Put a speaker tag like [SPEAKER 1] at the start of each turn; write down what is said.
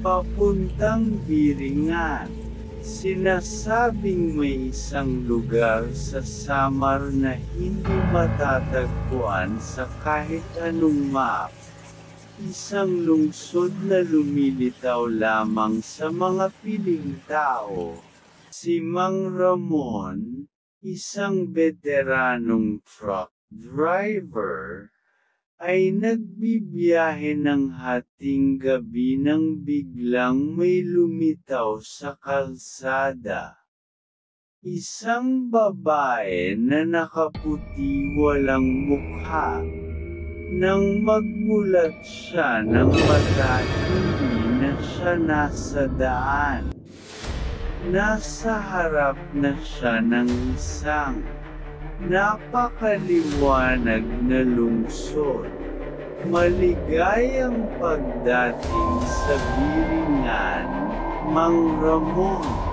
[SPEAKER 1] papuntang Biringan. Sinasabing may isang lugar sa Samar na hindi matatagpuan sa kahit anong map. Isang lungsod na lumilitaw lamang sa mga piling tao. Si Mang Ramon, isang veteranong truck driver, ay nagbibiyahe ng hating gabi nang biglang may lumitaw sa kalsada. Isang babae na nakaputi walang mukha. Nang magmulat siya ng mata, hindi na siya nasa daan. Nasa harap na siya ng isang napakaliwanag na lungsod. Maligayang pagdating sa Biringan, Mang Ramon.